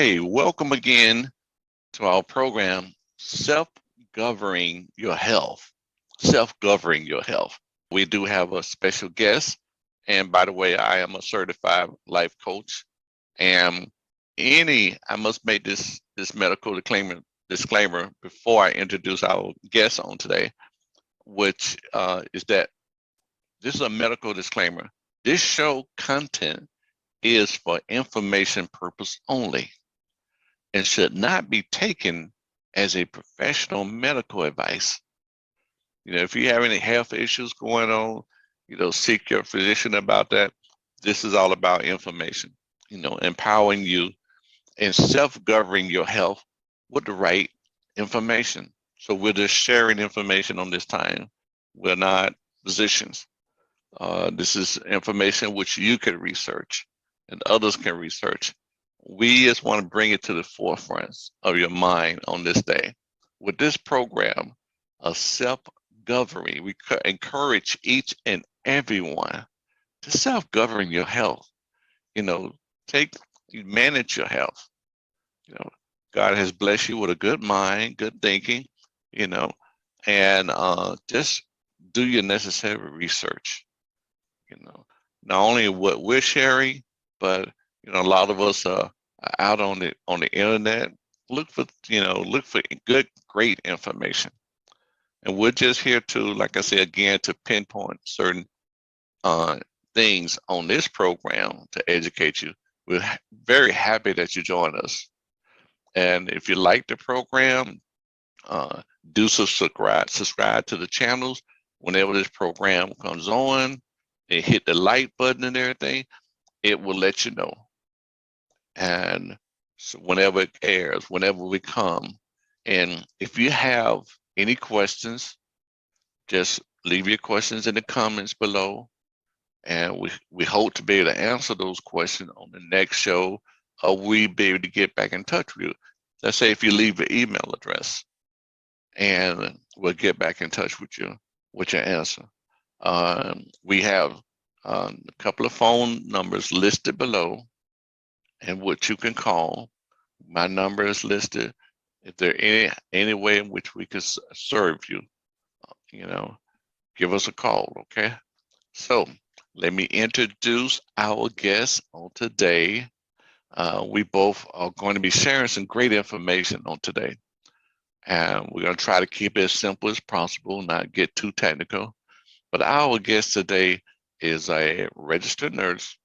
Okay, welcome again to our program, Self-Governing Your Health. Self-Governing Your Health. We do have a special guest. And by the way, I am a certified life coach. And I must make this medical disclaimer before I introduce our guest on today, which is that this is a medical disclaimer. This show content is for information purpose only and should not be taken as a professional medical advice. If you have any health issues going on, seek your physician about that. This is all about information, empowering you and self-governing your health with the right information. So we're just sharing information on this time. We're not physicians. This is information which you can research and others can research. We just want to bring it to the forefront of your mind on this day. With this program of self-governing, we encourage each and everyone to self-govern your health. You manage your health. God has blessed you with a good mind, good thinking, and just do your necessary research. Not only what we're sharing, but a lot of us are out on the internet. Look for good, great information, and we're just here to, like I say again, to pinpoint certain things on this program to educate you. We're very happy that you join us, and if you like the program, do subscribe to the channels whenever this program comes on, and hit the like button and everything. It will let you know. And so whenever it airs, whenever we come, and if you have any questions, just leave your questions in the comments below. And we hope to be able to answer those questions on the next show, or we be able to get back in touch with you. Let's say if you leave your email address, and we'll get back in touch with you with your answer. We have a couple of phone numbers listed below, and what you can call. My number is listed. If there any way in which we could serve you, give us a call, okay? So let me introduce our guest on today. We both are going to be sharing some great information on today. And we're going to try to keep it as simple as possible, not get too technical. But our guest today is a registered nurse,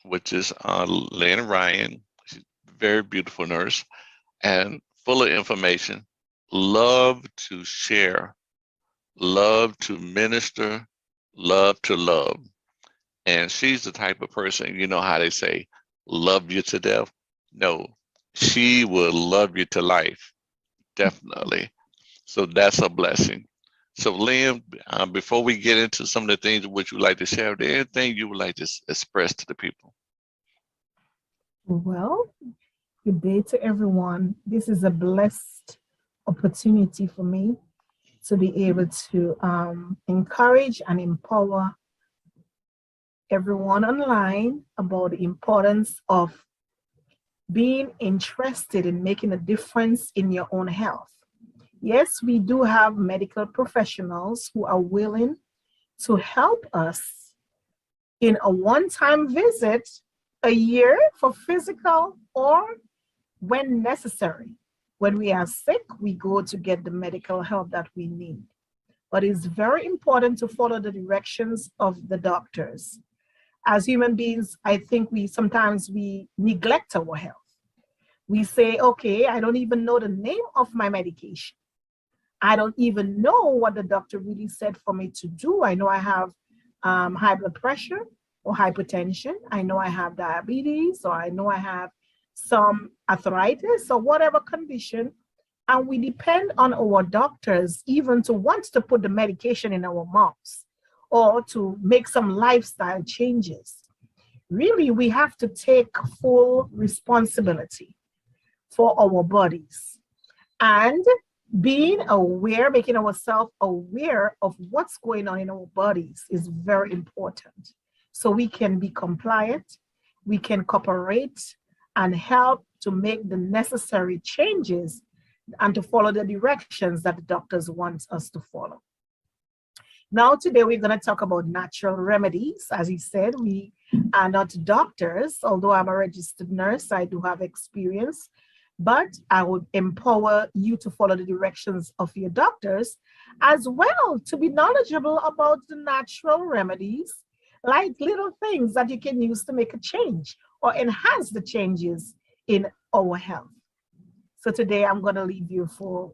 which is Lynn Ryan. She's a very beautiful nurse and full of information. Love to share, love to minister, love to love. And she's the type of person, you know how they say, love you to death? No, she will love you to life, definitely. So that's a blessing. So Lynn, before we get into some of the things which you would like to share, is there anything you would like to express to the people? Well, good day to everyone. This is a blessed opportunity for me to be able to encourage and empower everyone online about the importance of being interested in making a difference in your own health. Yes, we do have medical professionals who are willing to help us in a one-time visit a year for physical, or when necessary. When we are sick, we go to get the medical help that we need. But it's very important to follow the directions of the doctors. As human beings, I think sometimes we neglect our health. We say, okay, I don't even know the name of my medication. I don't even know what the doctor really said for me to do. I know I have high blood pressure or hypertension. I know I have diabetes, or I know I have some arthritis or whatever condition. And we depend on our doctors even to want to put the medication in our mouths or to make some lifestyle changes. Really, we have to take full responsibility for our bodies. And being aware, making ourselves aware of what's going on in our bodies is very important. So we can be compliant, we can cooperate, and help to make the necessary changes and to follow the directions that the doctors want us to follow. Now, today we're going to talk about natural remedies. As he said, we are not doctors. Although I'm a registered nurse, I do have experience, but I would empower you to follow the directions of your doctors as well, to be knowledgeable about the natural remedies, like little things that you can use to make a change or enhance the changes in our health. So today I'm going to leave you for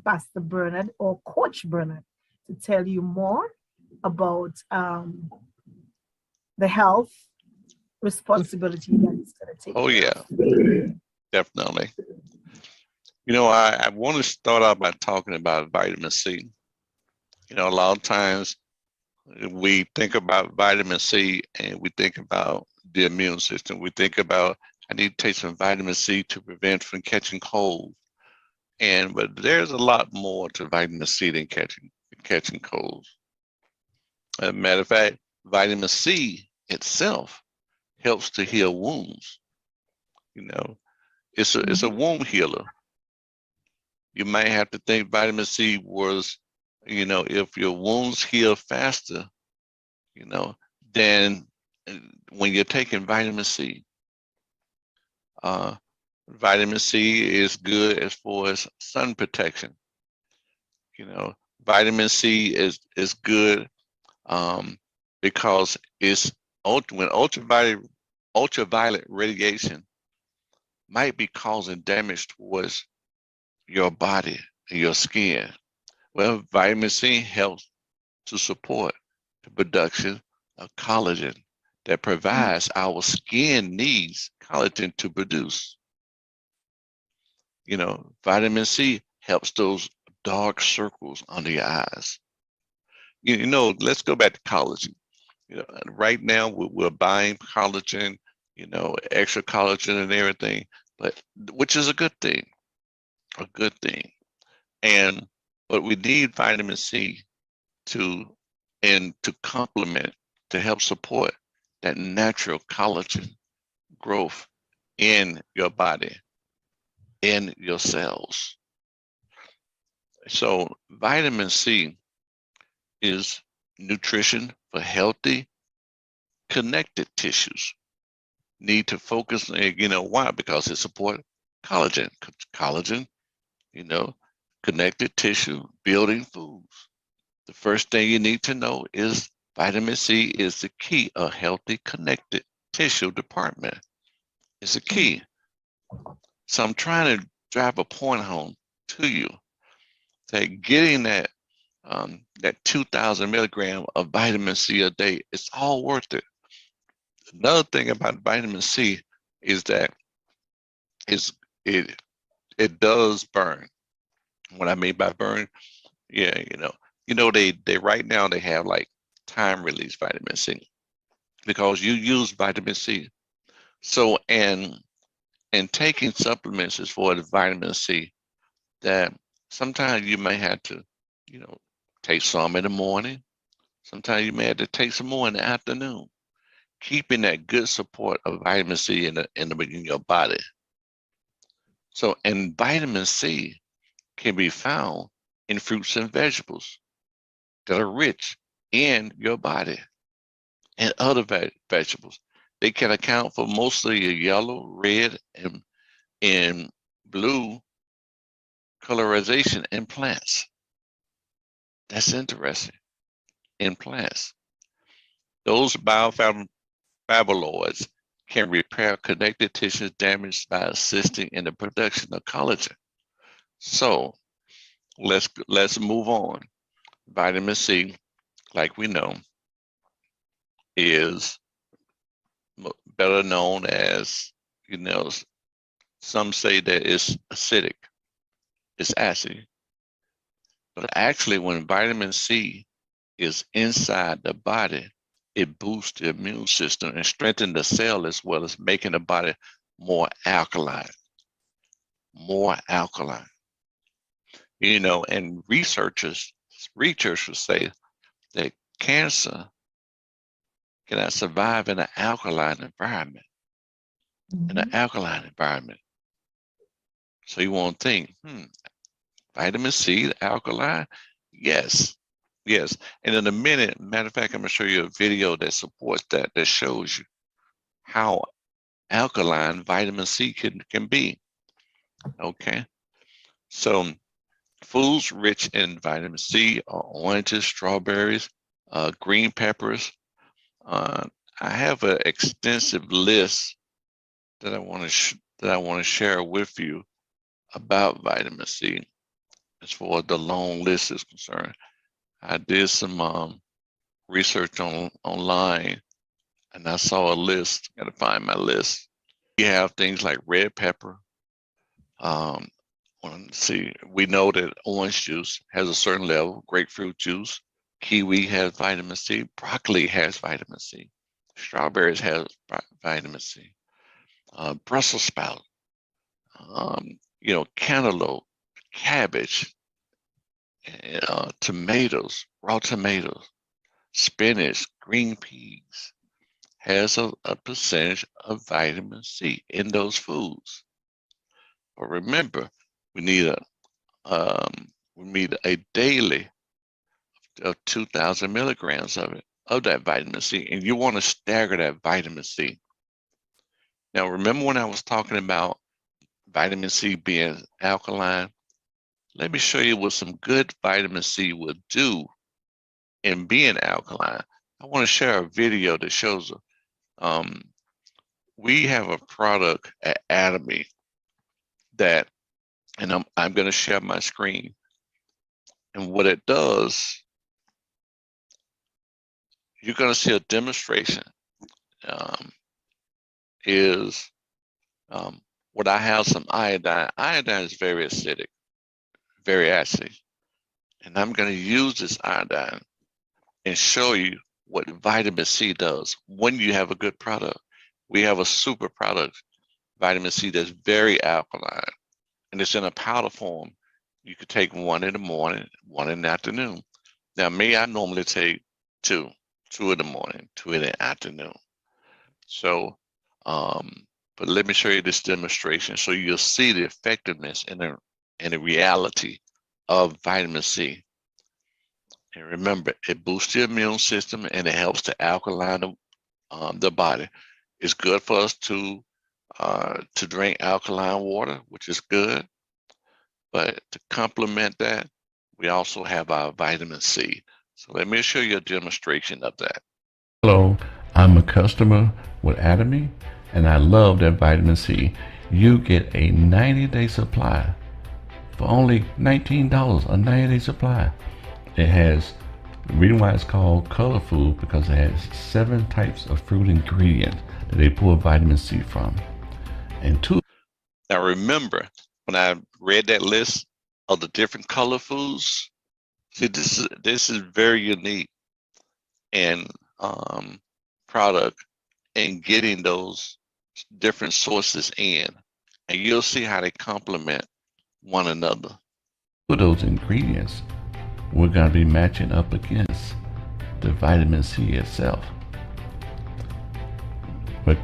Pastor Bernard or Coach Bernard to tell you more about the health responsibility that it's going to take. Oh, yeah, definitely. You know, I want to start out by talking about vitamin C. You know, a lot of times we think about vitamin C and we think about the immune system. We think about, I need to take some vitamin C to prevent from catching cold. But there's a lot more to vitamin C than catching colds. As a matter of fact, vitamin C itself helps to heal wounds. You know, it's a wound healer. You might have to think vitamin C was, you know, if your wounds heal faster, you know, then when you're taking vitamin C, vitamin C is good as far as sun protection. You know, vitamin C is good because it's when ultraviolet radiation might be causing damage towards your body and your skin. Well, vitamin C helps to support the production of collagen that provides our skin needs collagen to produce. You know, vitamin C helps those dark circles under your eyes. You know, let's go back to collagen. You know, right now we're buying collagen, you know, extra collagen and everything, but which is a good thing, but we need vitamin C to complement, to help support that natural collagen growth in your body, in your cells. So vitamin C is nutrition for healthy, connected tissues. Need to focus, you know, why? Because it supports collagen. Collagen, you know, connected tissue, building foods. The first thing you need to know is vitamin C is the key of healthy, connected tissue department. It's a key. So I'm trying to drive a point home to you that getting that 2,000 milligram of vitamin C a day, it's all worth it. Another thing about vitamin C is that it does burn. What I mean by burn, yeah, you know they right now they have like time release vitamin C because you use vitamin C. So and taking supplements as far as vitamin C, that sometimes you may have to, you know, take some in the morning. Sometimes you may have to take some more in the afternoon. Keeping that good support of vitamin C in your body. So, and vitamin C can be found in fruits and vegetables that are rich in your body, and other vegetables. They can account for mostly your yellow, red, and blue colorization in plants. That's interesting. In plants, those bioflavonoids can repair connective tissue damaged by assisting in the production of collagen. So let's move on. Vitamin C, like we know, is better known as, you know, some say that it's acidic, it's acid. But actually, when vitamin C is inside the body, it boosts the immune system and strengthens the cell, as well as making the body more alkaline. More alkaline. You know, and researchers say that cancer cannot survive in an alkaline environment. in an Mhm. alkaline environment. So you won't think, vitamin C, alkaline? Yes, yes. And in a minute, matter of fact, I'm gonna show you a video that supports that, that shows you how alkaline vitamin C can be. Okay. So foods rich in vitamin C are oranges, strawberries, green peppers. Uh, I have an extensive list that I want to share with you about vitamin C. As far as the long list is concerned, I did some research online, and I saw a list. Got to find my list. You have things like red pepper. Um, let's see, we know that orange juice has a certain level. Grapefruit juice, kiwi has vitamin C. Broccoli has vitamin C. Strawberries has vitamin C. Brussels sprout, cantaloupe, cabbage, tomatoes, raw tomatoes, spinach, green peas has a percentage of vitamin C in those foods. But remember, we need a daily of 2,000 milligrams of that vitamin C, and you want to stagger that vitamin C. Now, remember when I was talking about vitamin C being alkaline? Let me show you what some good vitamin C will do in being alkaline. I want to share a video that shows we have a product at Atomy that, and I'm going to share my screen. And what it does, you're going to see a demonstration. Is what I have some iodine. Iodine is very acidic, very acid. And I'm going to use this iodine and show you what vitamin C does when you have a good product. We have a super product, vitamin C, that's very alkaline, and it's in a powder form. You could take one in the morning, one in the afternoon. Now, me, I normally take two in the morning, two in the afternoon. So, but let me show you this demonstration so you'll see the effectiveness and the reality of vitamin C. And remember, it boosts the immune system and it helps to alkaline the body. It's good for us to drink alkaline water, which is good. But to complement that, we also have our vitamin C. So let me show you a demonstration of that. Hello, I'm a customer with Atomy, and I love that vitamin C. You get a 90-day supply for only $19, a 90-day supply. It has, the reason why it's called Color Food, because it has 7 types of fruit ingredients that they pull vitamin C from. And 2. Now remember, when I read that list of the different color foods, see, this is very unique and product and getting those different sources in, and you'll see how they complement one another. Of those ingredients, we're going to be matching up against the vitamin C itself. But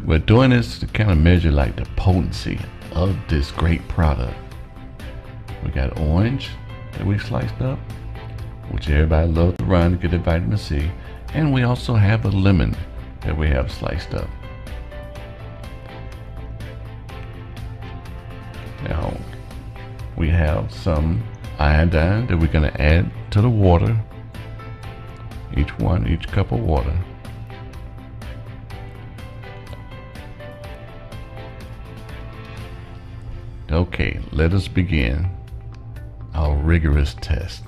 we're doing this to kind of measure like the potency of this great product. We got orange that we sliced up, which everybody loves to run to get the vitamin C, and we also have a lemon that we have sliced up. Now we have some iodine that we're going to add to the water, each cup of water. Okay, let us begin our rigorous test.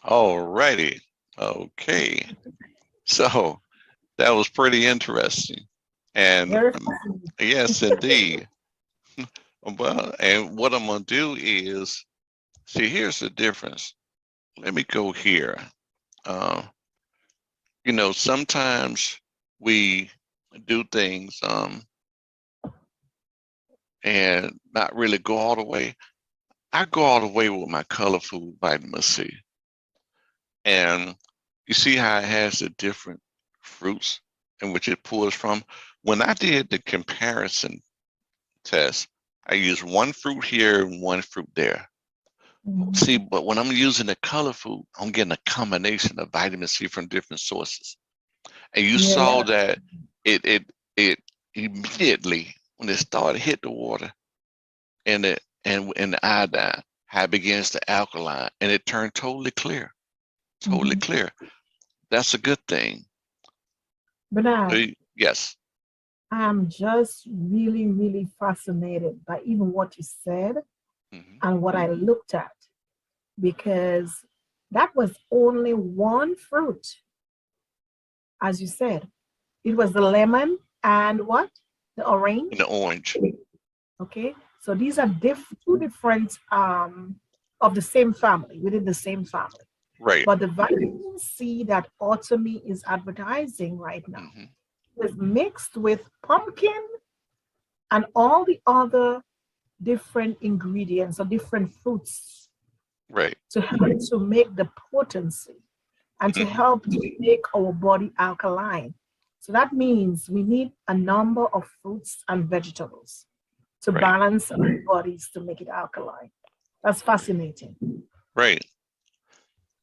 All righty. Okay. So that was pretty interesting. And Very fascinating. yes, indeed. Well, and what I'm going to do is, see, here's the difference. Let me go here. Uh, sometimes we do things and not really go all the way. I go all the way with my color food vitamin C. And you see how it has the different fruits in which it pulls from. When I did the comparison test, I used one fruit here and one fruit there. Mhm. See, but when I'm using the color food, I'm getting a combination of vitamin C from different sources. And you saw Yeah. that it immediately when it started hit the water and the iodine, how it begins to alkaline and it turned totally clear. Totally Mhm. clear. That's a good thing. Bernard, Yes. I'm just really, really fascinated by even what you said Hmm. and what I looked at, because that was only one fruit, as you said. It was the lemon and what? The And the orange. orange. Okay. So these are two different of the same family, within the same family. Right. But the vitamin C that Automy is advertising right now Hmm. is mixed with pumpkin and all the other different ingredients or different fruits Right. to help to make the potency and to Hmm. help to make our body alkaline. So that means we need a number of fruits and vegetables to Right. balance our bodies to make it alkaline. That's fascinating. Right.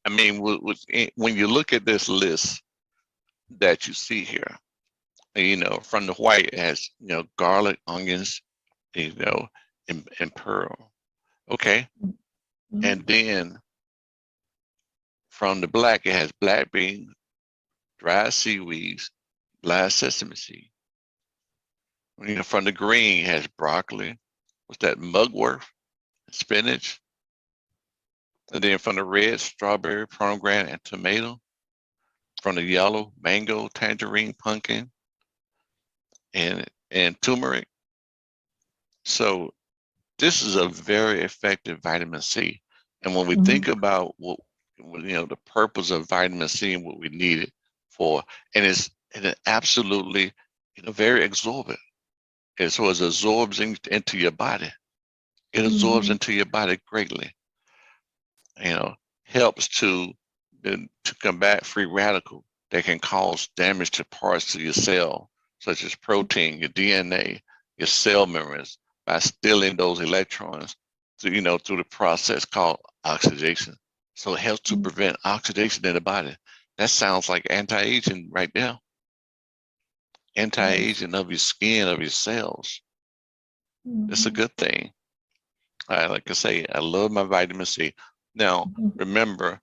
I mean, when you look at this list that you see here, from the white it has, garlic, onions, you know, and pearl. Okay. And Mhm. then from the black, it has black beans, dried seaweeds, black sesame seed. From the green, it has broccoli. What's that? Mugwort, spinach. And then from the red, strawberry, pomegranate, and tomato. From the yellow, mango, tangerine, pumpkin, and turmeric. So this is a very effective vitamin C. And when we think Mhm. about the purpose of vitamin C and what we need it for, and it absolutely, very absorbent. And so it absorbs into your body. It absorbs Mhm. into your body greatly. Helps to combat free radical that can cause damage to parts of your cell, such as protein, your DNA, your cell membranes, by stealing those electrons through the process called oxidation. So it helps to prevent oxidation in the body. That sounds like anti-aging right there. Yes. Anti-aging of your skin, of your cells. It's a Mhm. good thing. Like I say, I love my vitamin C. Now, Mhm. remember,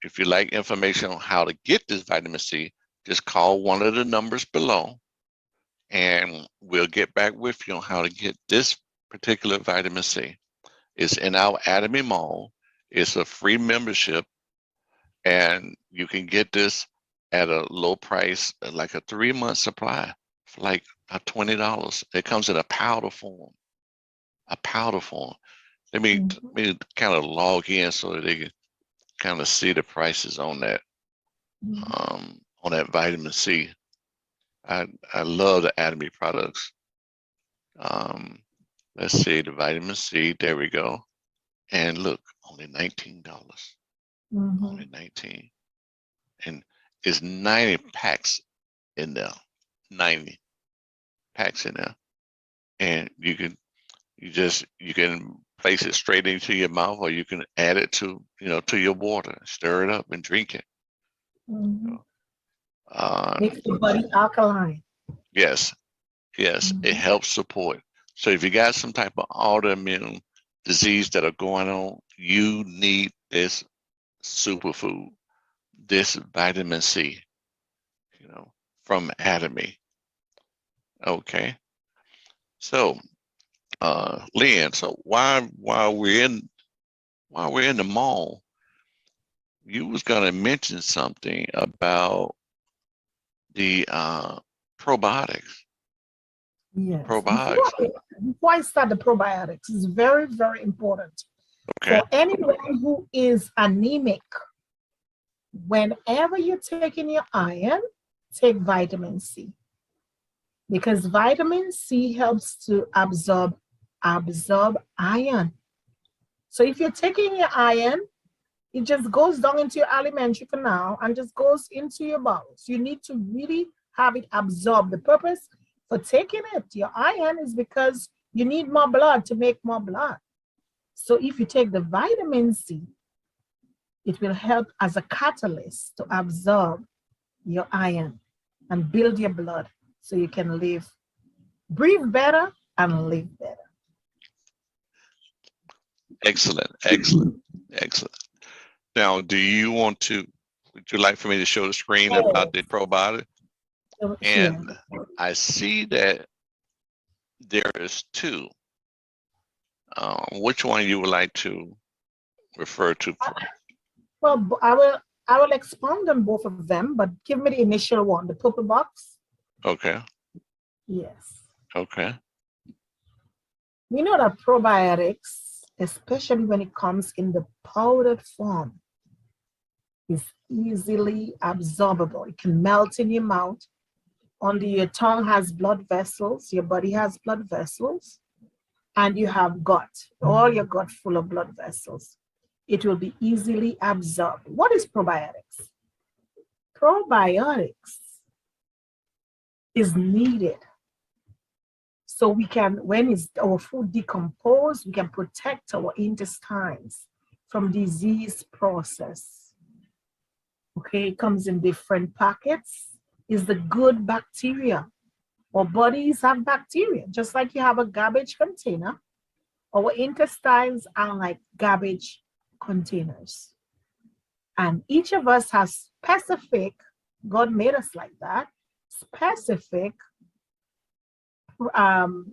if you like information on how to get this vitamin C, just call one of the numbers below and we'll get back with you on how to get this particular vitamin C. It's in our Atomy Mall. It's a free membership and you can get this at a low price, like a 3-month supply for like $20. It comes in a powder form, a powder form. Mhm. Let me kind of log in so that they can kind of see the prices Mhm. on that vitamin C. I love the Atomy products. Um, let's see the vitamin C. There we go. And look, only $19. Only Mhm. 19. And it's 90 packs in there. 90 packs in there. And you can place it straight into your mouth or you can add it to your water, stir it up and drink it. Mhm. Um, Makes the body alkaline. yes, yes, it Mhm. helps support. So if you got some type of autoimmune disease that are going on, you need this superfood, this vitamin C, from Atomy. Okay. So, Lynn, so while we're in the mall, you was going to mention something about the probiotics. Yes. Probiotics. Before I start the probiotics, it's very, very important. Okay. For anyone who is anemic, whenever you're taking your iron, take vitamin C. Because vitamin C helps to absorb iron. So if you're taking your iron, it just goes down into your alimentary canal and just goes into your bowels. You need to really have it absorb. The purpose for taking it, your iron, is because you need more blood to make more blood. So if you take the vitamin C, it will help as a catalyst to absorb your iron and build your blood so you can breathe better and live better. Excellent, excellent, excellent. Now, would you like for me to show the screen about the probiotic? And I see that there is two. Which one you would like to refer to first? Well, I will expound on both of them, but give me the initial one, the purple box. Okay. Yes. Okay. We know that probiotics, especially when it comes in the powdered form, is easily absorbable. It can melt in your mouth. Under your tongue has blood vessels, your body has blood vessels, and you have gut, all your gut full of blood vessels. It will be easily absorbed. What is probiotics? Probiotics is needed so we can, when our food decomposes, we can protect our intestines from disease process. Okay, it comes in different packets. Is the good bacteria. Our bodies have bacteria, just like you have a garbage container. Our intestines are like garbage containers. And each of us has specific, God made us like that, specific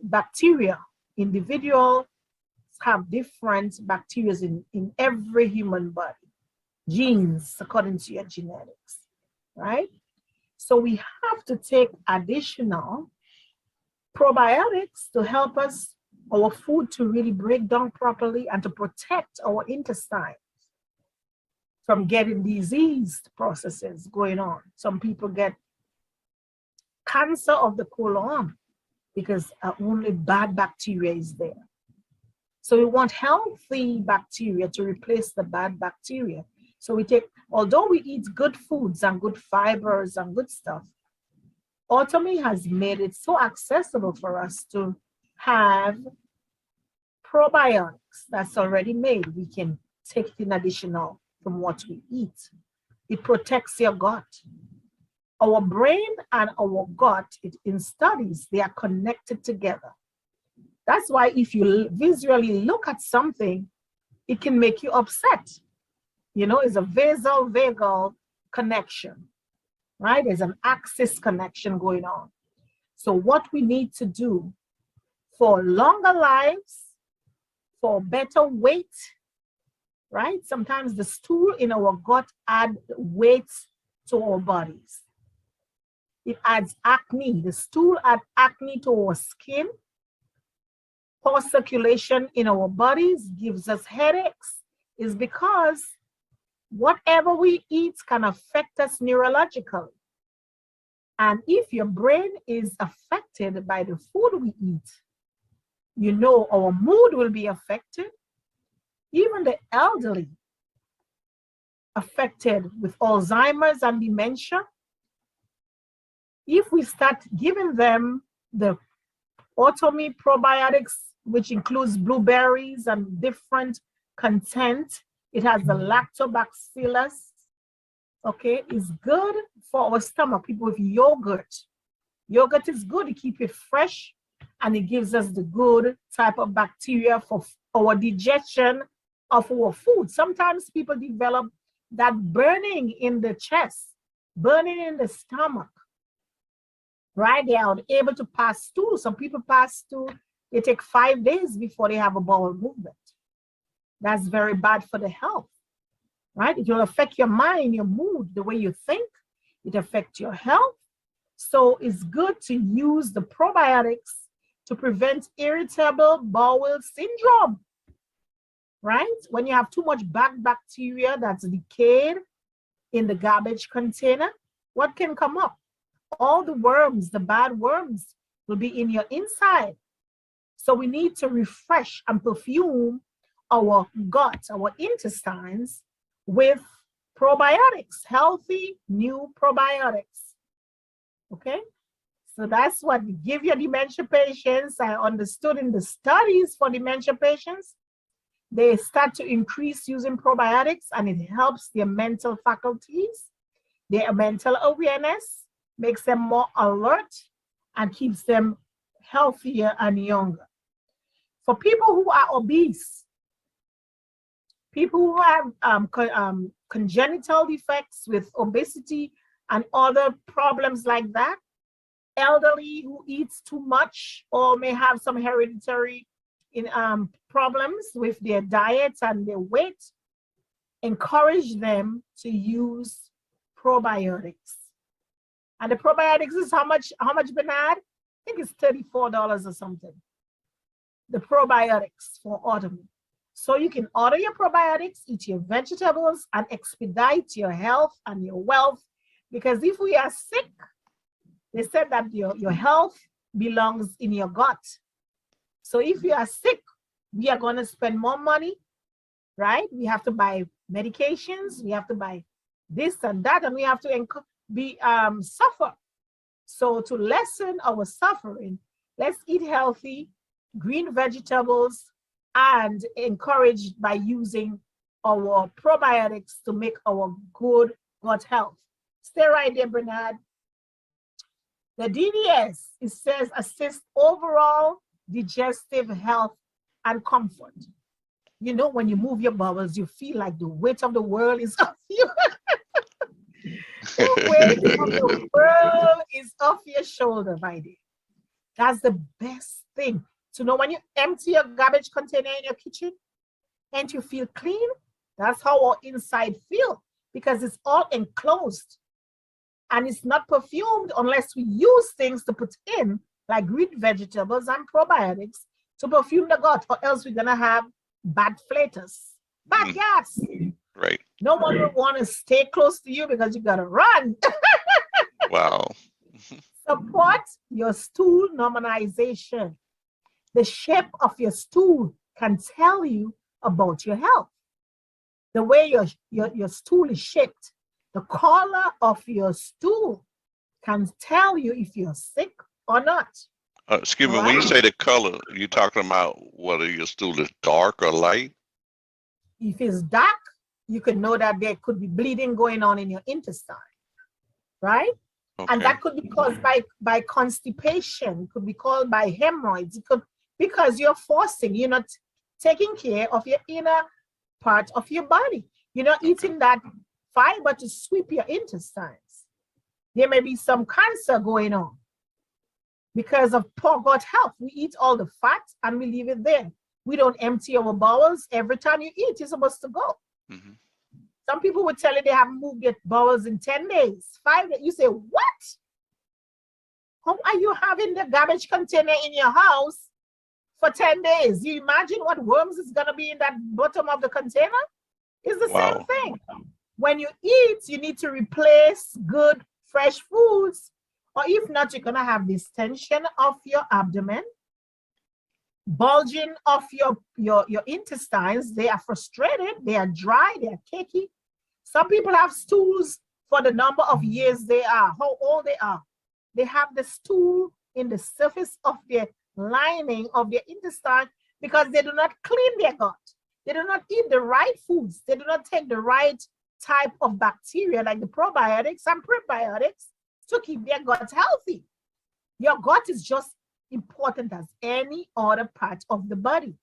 bacteria. Individuals have different bacteria in every human body. Genes, according to your genetics, right? So we have to take additional probiotics to help us, our food to really break down properly and to protect our intestines from getting diseased processes going on. Some people get cancer of the colon because only bad bacteria is there. So we want healthy bacteria to replace the bad bacteria. So we take, although we eat good foods and good fibers and good stuff, Automi has made it so accessible for us to have probiotics that's already made. We can take in additional from what we eat. It protects your gut. Our brain and our gut, in studies, they are connected together. That's why if you visually look at something, it can make you upset. You know, it's a vagal connection, right? There's an axis connection going on. So what we need to do for longer lives, for better weight, right? Sometimes the stool in our gut adds weight to our bodies. It adds acne. The stool adds acne to our skin. Poor circulation in our bodies gives us headaches. Is because whatever we eat can affect us neurologically. And if your brain is affected by the food we eat, you know our mood will be affected. Even the elderly affected with Alzheimer's and dementia. If we start giving them the Automi probiotics, which includes blueberries and different content, it has the lactobacillus, okay, it's good for our stomach. People with yogurt. Yogurt is good to keep it fresh, and it gives us the good type of bacteria for our digestion of our food. Sometimes people develop that burning in the chest, burning in the stomach, right? They are able to pass stool. Some people pass stool, they take 5 days before they have a bowel movement. That's very bad for the health, right? It will affect your mind, your mood, the way you think. It affects your health. So it's good to use the probiotics to prevent irritable bowel syndrome, right? When you have too much bad bacteria that's decayed in the garbage container, what can come up? All the worms, the bad worms, will be in your inside. So we need to refresh and perfume our gut, our intestines with probiotics, healthy new probiotics. Okay? So that's what we give your dementia patients. I understood in the studies for dementia patients, they start to increase using probiotics and it helps their mental faculties, their mental awareness, makes them more alert and keeps them healthier and younger. For people who are obese, people who have congenital defects with obesity and other problems like that, elderly who eats too much or may have some hereditary problems with their diet and their weight, encourage them to use probiotics. And the probiotics is how much, Bernard? I think it's $34 or something. The probiotics for autumn. So you can order your probiotics, eat your vegetables, and expedite your health and your wealth. Because if we are sick, they said that your health belongs in your gut. So if you are sick, we are going to spend more money, right? We have to buy medications, we have to buy this and that, and we have to suffer. So to lessen our suffering, let's eat healthy, green vegetables, and encouraged by using our probiotics to make our good gut health. Stay right there, Bernard. The DDS, it says, assist overall digestive health and comfort. You know, when you move your bowels, you feel like the weight of the world is off you. The weight of the world is off your shoulder, my dear. That's the best thing. To know when you empty your garbage container in your kitchen and you feel clean, that's how our inside feel, because it's all enclosed and it's not perfumed unless we use things to put in, like green vegetables and probiotics to perfume the gut, or else we're gonna have bad flatus, bad gas. Right. No one will want to stay close to you because you gotta run. Wow. Support your stool normalization. The shape of your stool can tell you about your health. The way your stool is shaped, the color of your stool can tell you if you're sick or not. Excuse me, when you say the color, you talking about whether your stool is dark or light? If it's dark, you can know that there could be bleeding going on in your intestine, right? Okay. And that could be caused by constipation, it could be caused by hemorrhoids, it could, because you're not taking care of your inner part of your body. You're not eating that fiber to sweep your intestines. There may be some cancer going on because of poor gut health. We eat all the fat and we leave it there. We don't empty our bowels. Every time you eat, you're supposed to go. Mm-hmm. Some people would tell you they haven't moved their bowels in 10 days, 5 days. You say, what? How are you having the garbage container in your house for 10 days? You imagine what worms is gonna be in that bottom of the container? It's the same thing. When you eat, you need to replace good fresh foods, or if not, you're gonna have distension of your abdomen, bulging of your intestines. They are frustrated, they are dry, they are cakey. Some people have stools for the number of years they are, how old they are. They have the stool in the surface of their lining of their intestine because they do not clean their gut. They do not eat the right foods. They do not take the right type of bacteria like the probiotics and prebiotics to keep their gut healthy. Your gut is just important as any other part of the body.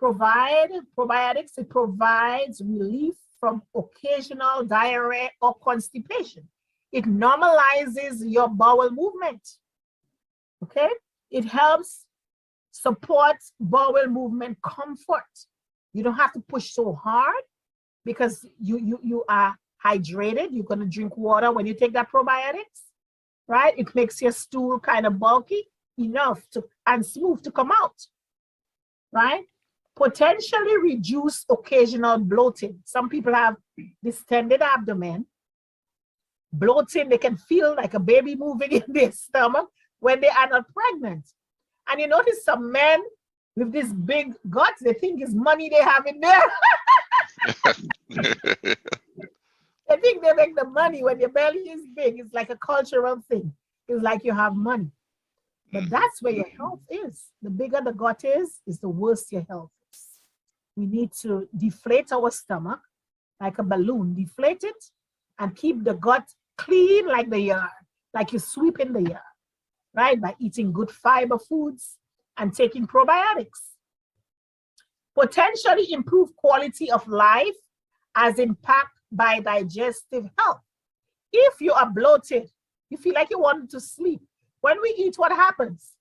Probiotics, it provides relief from occasional diarrhea or constipation. It normalizes your bowel movement, okay? It helps support bowel movement comfort. You don't have to push so hard. because you are hydrated. You're going to drink water when you take that probiotics, right? It makes your stool kind of bulky enough to and smooth to come out, right? Potentially reduce occasional bloating. Some people have distended abdomen, bloating. They can feel like a baby moving in their stomach when they are not pregnant. And you notice some men with this big guts, they think it's money they have in there. They think they make the money when your belly is big. It's like a cultural thing. It's like you have money. But that's where your health is. The bigger the gut is the worse your health is. We need to deflate our stomach like a balloon, deflate it, and keep the gut clean like the yard, like you're sweeping the yard, right? By eating good fiber foods and taking probiotics. Potentially improve quality of life as impact by digestive health. If you are bloated, you feel like you want to sleep. When we eat, what happens?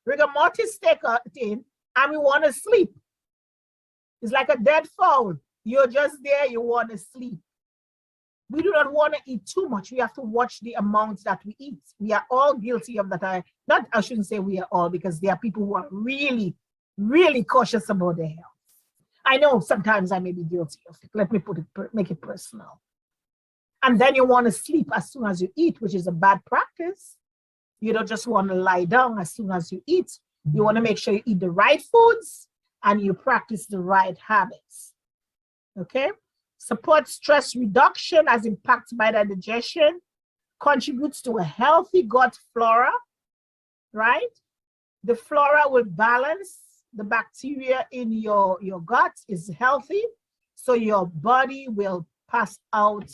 Rigor mortis take in and we want to sleep. It's like a dead fowl. You're just there, you want to sleep. We do not want to eat too much. We have to watch the amount that we eat. We are all guilty of that. I shouldn't say we are all, because there are people who are really, really cautious about their health. I know sometimes I may be guilty of it. Let me make it personal. And then you want to sleep as soon as you eat, which is a bad practice. You don't just want to lie down as soon as you eat. You want to make sure you eat the right foods and you practice the right habits. Okay? Support stress reduction as impacted by the digestion, contributes to a healthy gut flora, right? The flora will balance the bacteria in your gut is healthy, so your body will pass out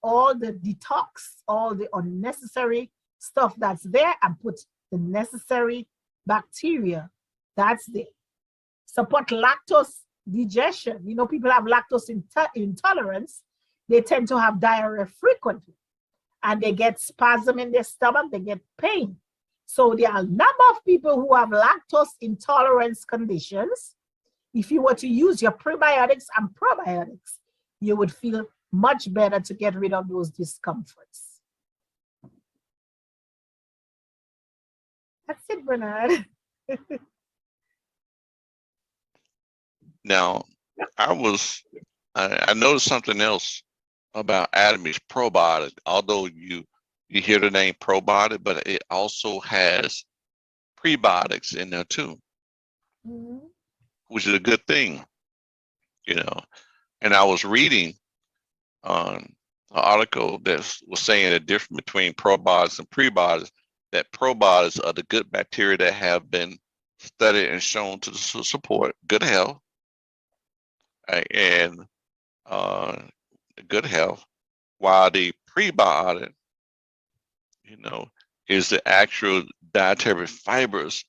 all the detox, all the unnecessary stuff that's there, and put the necessary bacteria that's there. Support lactose digestion. You know, people have lactose intolerance. They tend to have diarrhea frequently, and they get spasm in their stomach, they get pain. So there are a number of people who have lactose intolerance conditions. If you were to use your prebiotics and probiotics, you would feel much better to get rid of those discomforts. That's it, Bernard. Now, I noticed something else about Atomy probiotic. Although you hear the name probiotic, but it also has prebiotics in there too, which is a good thing, you know. And I was reading an article that was saying the difference between probiotics and prebiotics, that probiotics are the good bacteria that have been studied and shown to support good health, and good health, while the prebiotic, you know, is the actual dietary fibers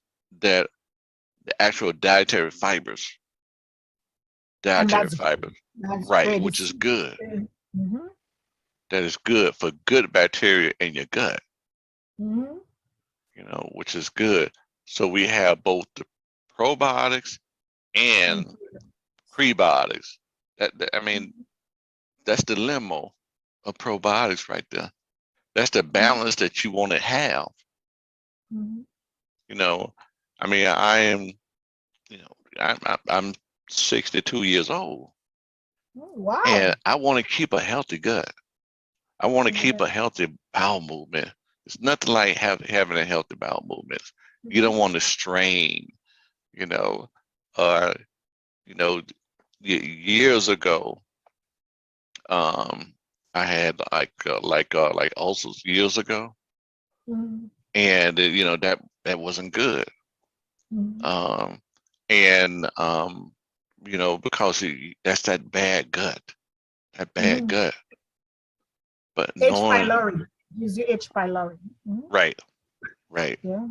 right, which is good. That is good for good bacteria in your gut, you know, which is good. So we have both the probiotics and prebiotics. I mean, that's the limo of probiotics right there. That's the balance that you want to have. You know, I mean, I am, you know, I'm 62 years old. Wow. And I want to keep a healthy gut. I want to keep a healthy bowel movement. It's nothing like having a healthy bowel movement. You don't want to strain, you know. You know, years ago, I had like ulcers years ago, and you know that wasn't good. You know, because that's that bad gut, gut. But H. pylori, use your H. pylori. Right. Yeah.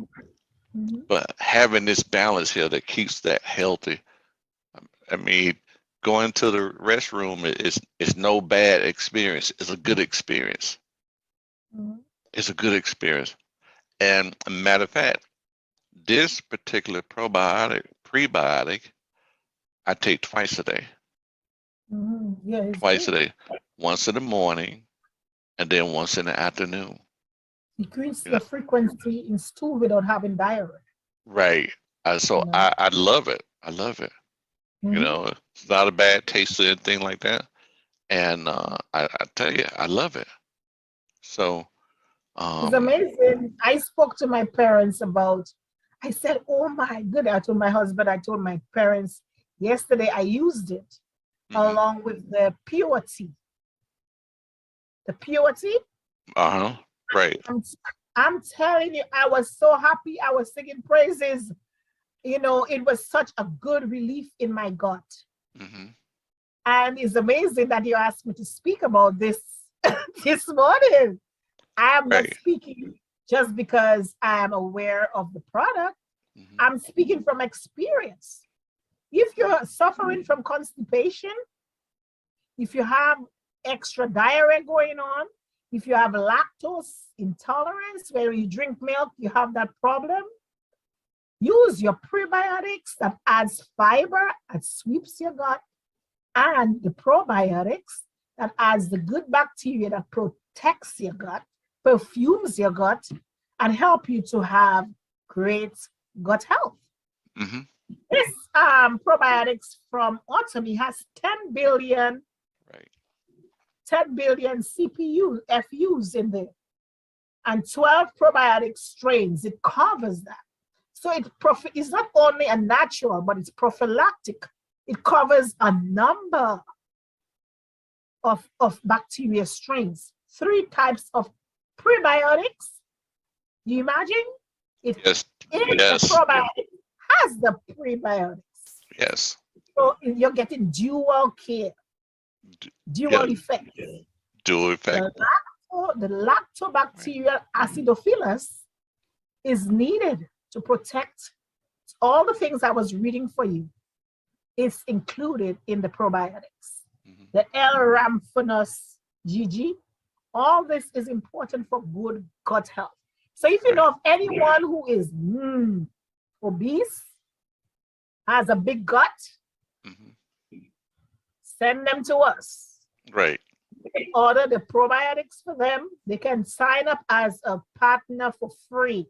But having this balance here that keeps that healthy. I mean, going to the restroom is no bad experience. It's a good experience. It's a good experience. And a matter of fact, this particular prebiotic, I take twice a day. Yeah, it's twice a good. day, once in the morning and then once in the afternoon. Decrease You know, the frequency in stool without having diarrhea. right. So You know. I love it. I love it. You Mhm. know, it's not a bad taste or anything like that. And I tell you, I love it. So, It's um, amazing. I spoke to my parents about, I said, oh my goodness. I told my husband, I told my parents yesterday I used it mhm, along with the purity. The purity. uh-huh, right. I'm, I'm telling you, I was so happy. I was singing praises. You know, it was such a good relief in my gut. Hmm. And it's amazing that you asked me to speak about this this morning. I am not Right. speaking just because I am aware of the product. Hmm. I'm speaking from experience. If you're suffering from constipation, if you have extra diarrhea going on, if you have lactose intolerance, where you drink milk, you have that problem, use your prebiotics that adds fiber, that sweeps your gut, and the probiotics that adds the good bacteria that protects your gut, perfumes your gut, and help you to have great gut health. Hmm. This probiotics from Automy has 10 billion, Right. 10 billion CPU, FUs in there, and 12 probiotic strains. It covers that. So it's not only a natural, but it's prophylactic. It covers a number of bacteria strains, 3 types of prebiotics. Do you imagine? It Yes. in the Yes. probiotic has the prebiotics. Yes. So you're getting dual care, Yeah. dual effect. Do effect. The Right. lactobacterial acidophilus is needed to protect all the things I was reading for you. It's included in the probiotics. Hmm. The L-Ramphanus GG, all this is important for good gut health. So if you Right. know of anyone who is obese, has a big gut, Hmm. send them to us. Right. We can order the probiotics for them. They can sign up as a partner for free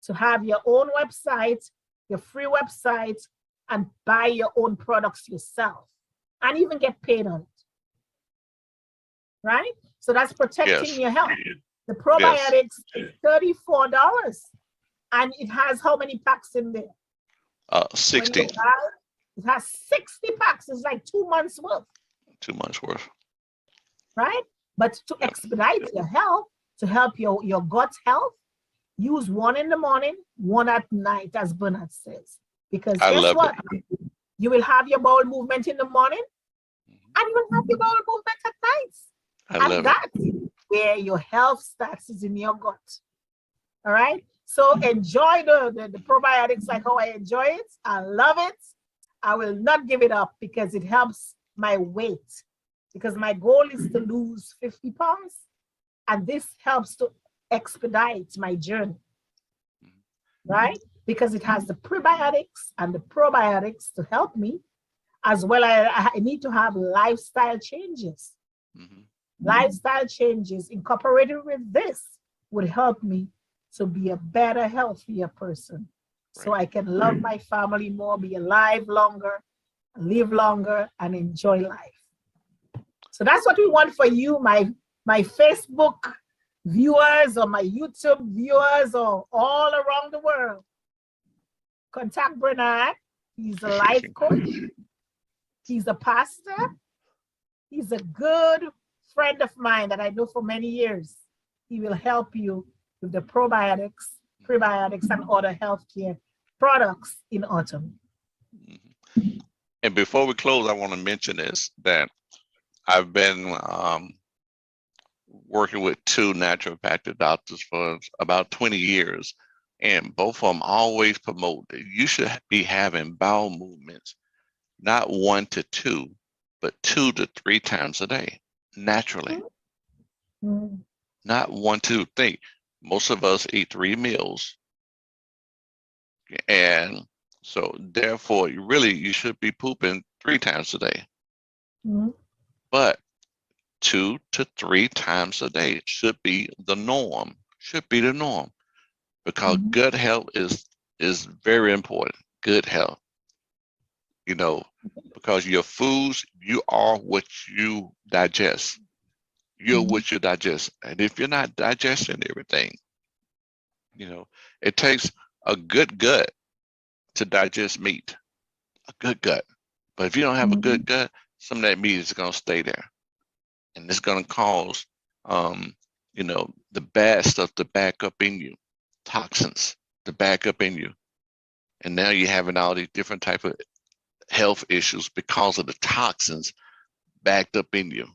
to have your own website, your free website, and buy your own products yourself and even get paid on it. Right? So that's protecting Yes. your health. The Yes. probiotics is $34 and it has how many packs in there? When you 60. buy, it has 60 packs. It's like 2 months worth, 2 months worth. right? But to Yep. expedite your health, to help your gut health, use one in the morning, one at night, as Bernard says. Because I guess love it. what? You will have your bowel movement in the morning Mhm. and you will have your bowel movement at night. I And love it. that's where your health starts, is in your gut. All right. So enjoy the probiotics like how I enjoy it. I love it. I will not give it up because it helps my weight. Because my goal is to lose 50 pounds. And this helps to expedite my journey, right? Because it has the prebiotics and the probiotics to help me, as well as I need to have lifestyle changes. Hmm. Lifestyle changes incorporated with this would help me to be a better, healthier person. So Right. I can love my family more, be alive longer, live longer, and enjoy life. So that's what we want for you, my Facebook viewers or my YouTube viewers or all around the world. Contact Bernard. He's a life coach. He's a pastor. He's a good friend of mine that I know for many years. He will help you with the probiotics, prebiotics, and other healthcare products in Automy. Mhm. And before we close, I want to mention this, that I've been working with two naturopathic doctors for about 20 years, and both of them always promote that you should be having bowel movements, not 1 to 2, but 2 to 3 times a day, naturally. Mm. Not 1, 2, 3. Most of us eat 3 meals, and so therefore, you should be pooping 3 times a day. Mhm. but 2 to 3 times a day should be the norm. Should be the norm, because Mhm. good health is very important. Good health, you know, because your foods, you are what you digest. You're Mhm. what you digest, and if you're not digesting everything, it takes a good gut to digest meat. A good gut. But if you don't have a good Mhm. gut, some of that meat is going to stay there, and it's going to cause, the bad stuff to back up in you, toxins to back up in you, and now you're having all these different type of health issues because of the toxins backed up in you.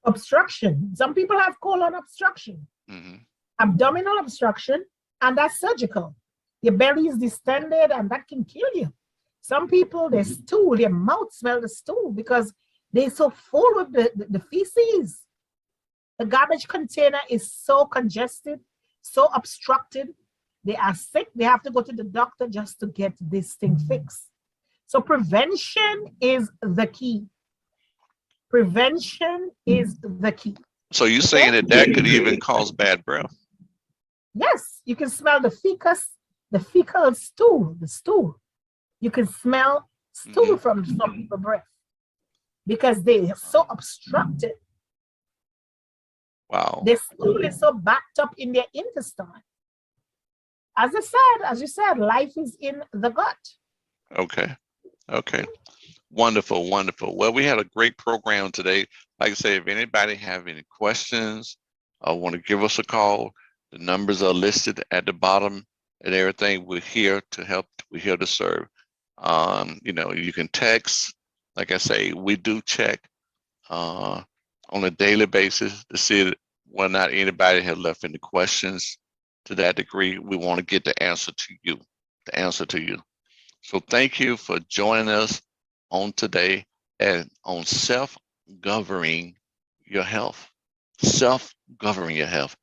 Obstruction. Some people have colon obstruction, Hmm. abdominal obstruction, and that's surgical. Your belly is distended, and that can kill you. Some people, their stool, their mouth smell the stool because they're so full with the feces. The garbage container is so congested, so obstructed. They are sick. They have to go to the doctor just to get this thing fixed. So prevention is the key. Prevention is the key. So you're Okay? saying that that could even cause bad breath? Yes, you can smell the fecal stool, the stool. You can smell stool Hmm. from some people's breath because they are so obstructed. Wow. Their stool is so backed up in their intestine. As you said, life is in the gut. Okay. Okay. Wonderful, wonderful. Well, we had a great program today. Like I say, if anybody have any questions or want to give us a call, the numbers are listed at the bottom and everything. We're here to help. We're here to serve. You can text. Like I say, we do check uh, on a daily basis to see whether or not anybody has left any questions. To that degree, we want to get the answer to you. The answer to you. So thank you for joining us on today and on self-governing your health. Self-governing your health.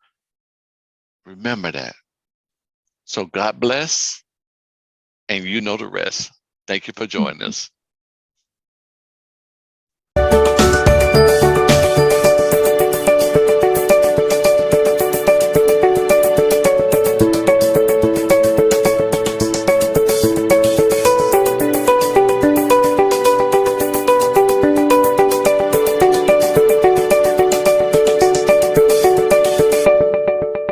Remember that. So God bless, and you know the rest. Thank you for joining us.